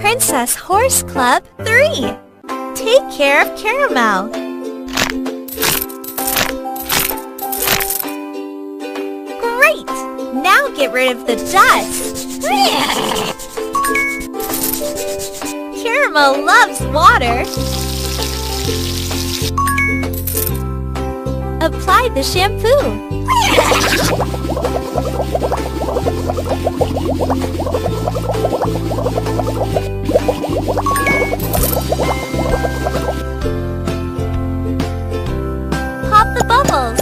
Princess Horse Club 3. Take care of Caramel. Great! Now get rid of the dust. Caramel loves water. Apply the shampoo. Pop the bubbles.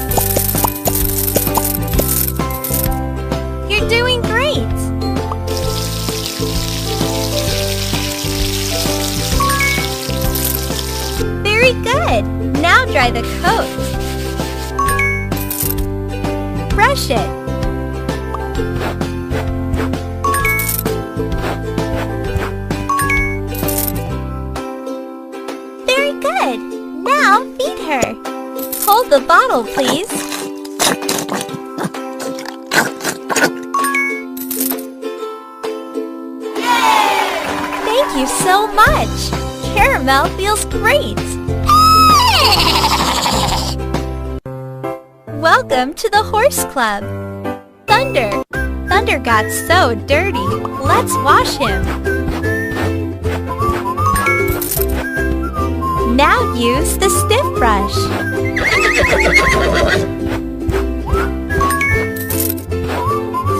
You're doing great. Very good. Now dry the coat. Brush it. Very good. Now feed her. Hold the bottle, please. Thank you so much. Caramel feels great. Welcome to the Horse Club. Thunder. Thunder got so dirty. Let's wash him. Now use the stiff brush.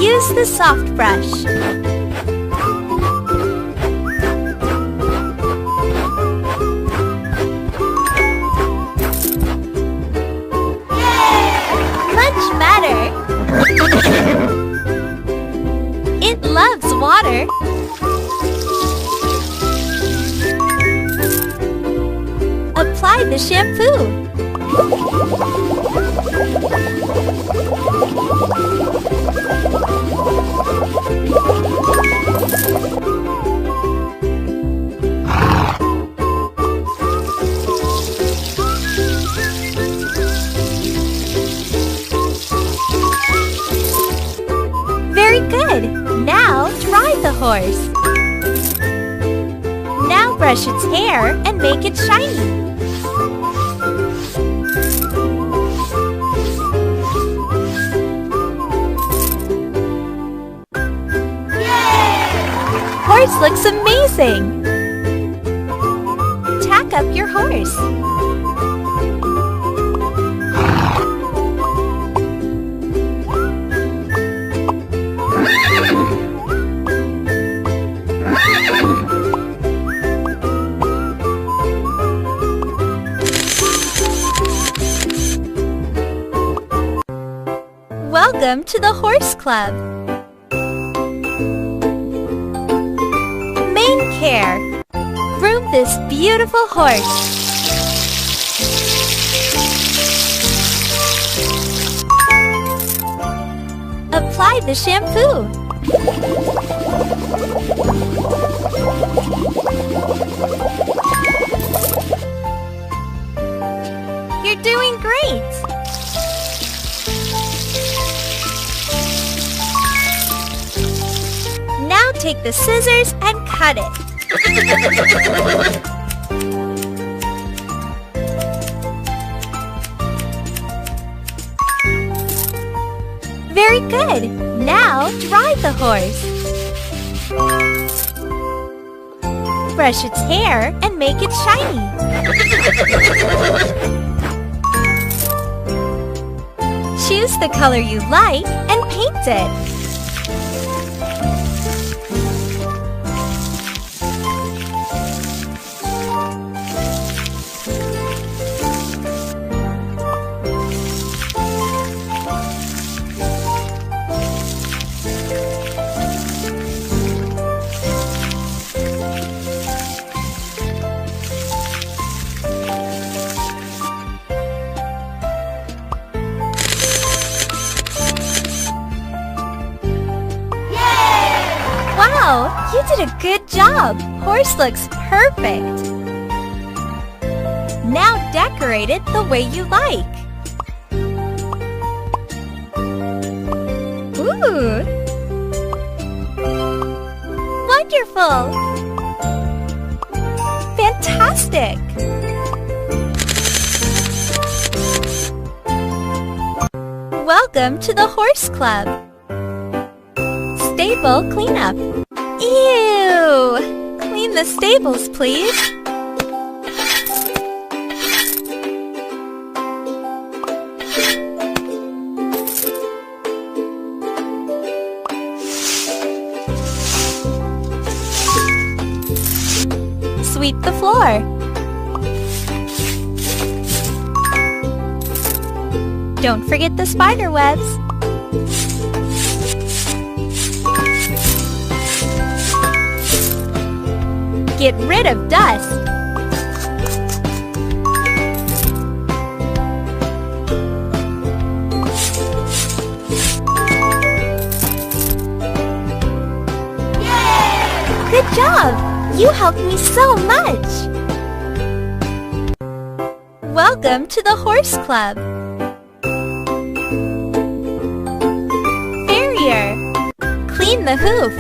Use the soft brush. Much better. It loves water. Apply the shampoo. Very good. Now dry the horse. Now brush its hair and make it shiny. Horse looks amazing! Tack up your horse. Welcome to the Horse Club. Main care. Groom this beautiful horse. Apply the shampoo. You're doing great! Now take the scissors and cut it. Very good. Now dry the horse. Brush its hair and make it shiny. Choose the color you like and paint it. Wow, you did a good job! Horse looks perfect! Now decorate it the way you like. Ooh! Wonderful! Welcome to the Horse Club. Stable cleanup. Ew! Clean the stables, please. Sweep the floor. Don't forget the spider webs. Get rid of dust. Yay! Good job! You helped me so much! Welcome to the Horse Club. Farrier, clean the hoof.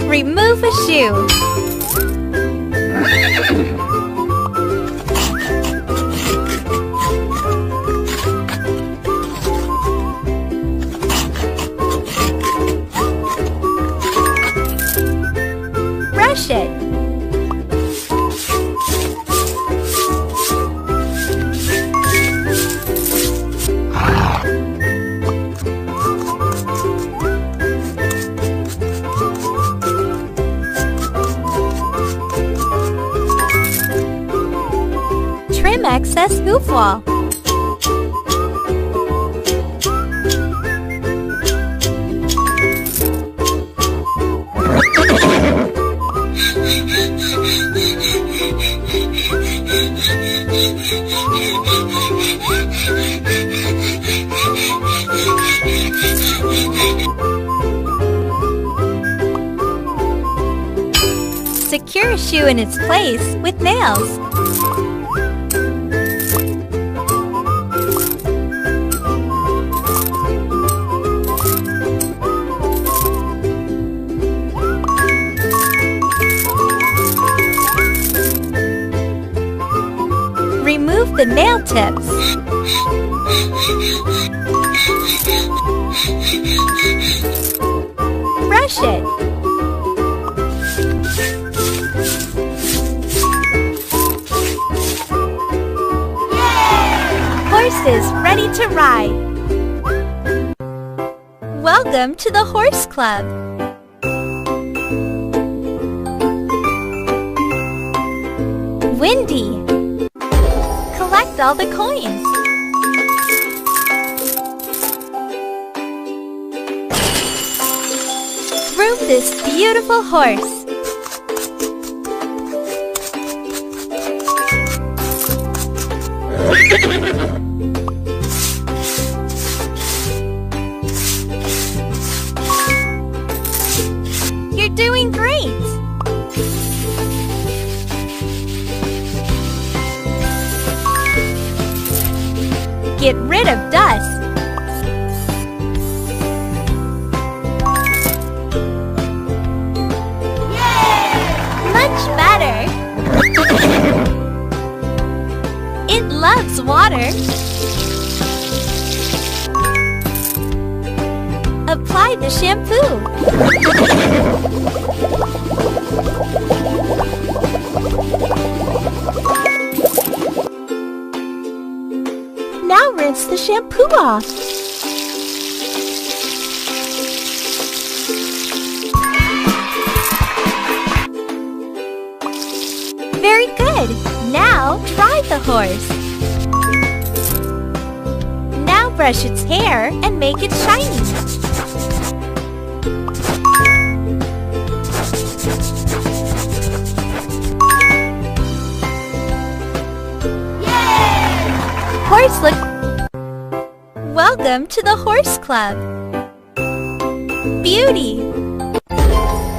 Remove a shoe. Brush it. Trim excess hoof wall. Secure a shoe in its place with nails. Remove the nail tips. Brush it. Horses ready to ride. Welcome to the Horse Club. Windy, collect all the coins. Groom this beautiful horse. You're doing great! Get rid of dust. Yay! Much better! It loves water. Apply the shampoo. Now rinse the shampoo off. Very good. Now dry the horse. Now brush its hair and make it shiny. Horse look. Welcome to the Horse Club. Beauty.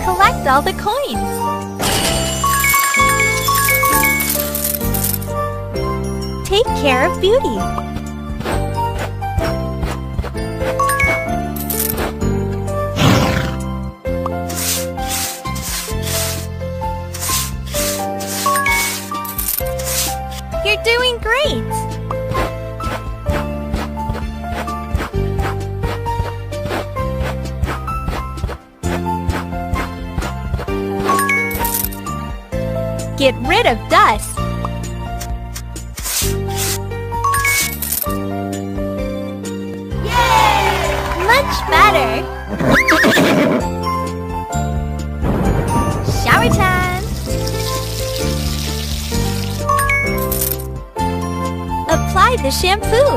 Collect all the coins. Take care of Beauty. You're doing great! Get rid of dust. Yay! Much better! Shower time! Apply the shampoo.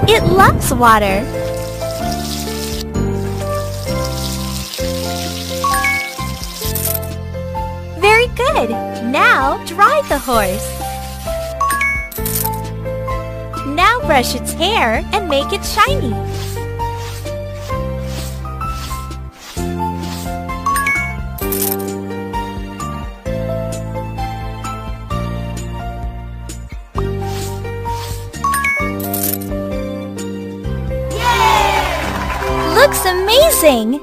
It loves water. Very good. Now dry the horse. Now brush its hair and make it shiny. Yay! Looks amazing!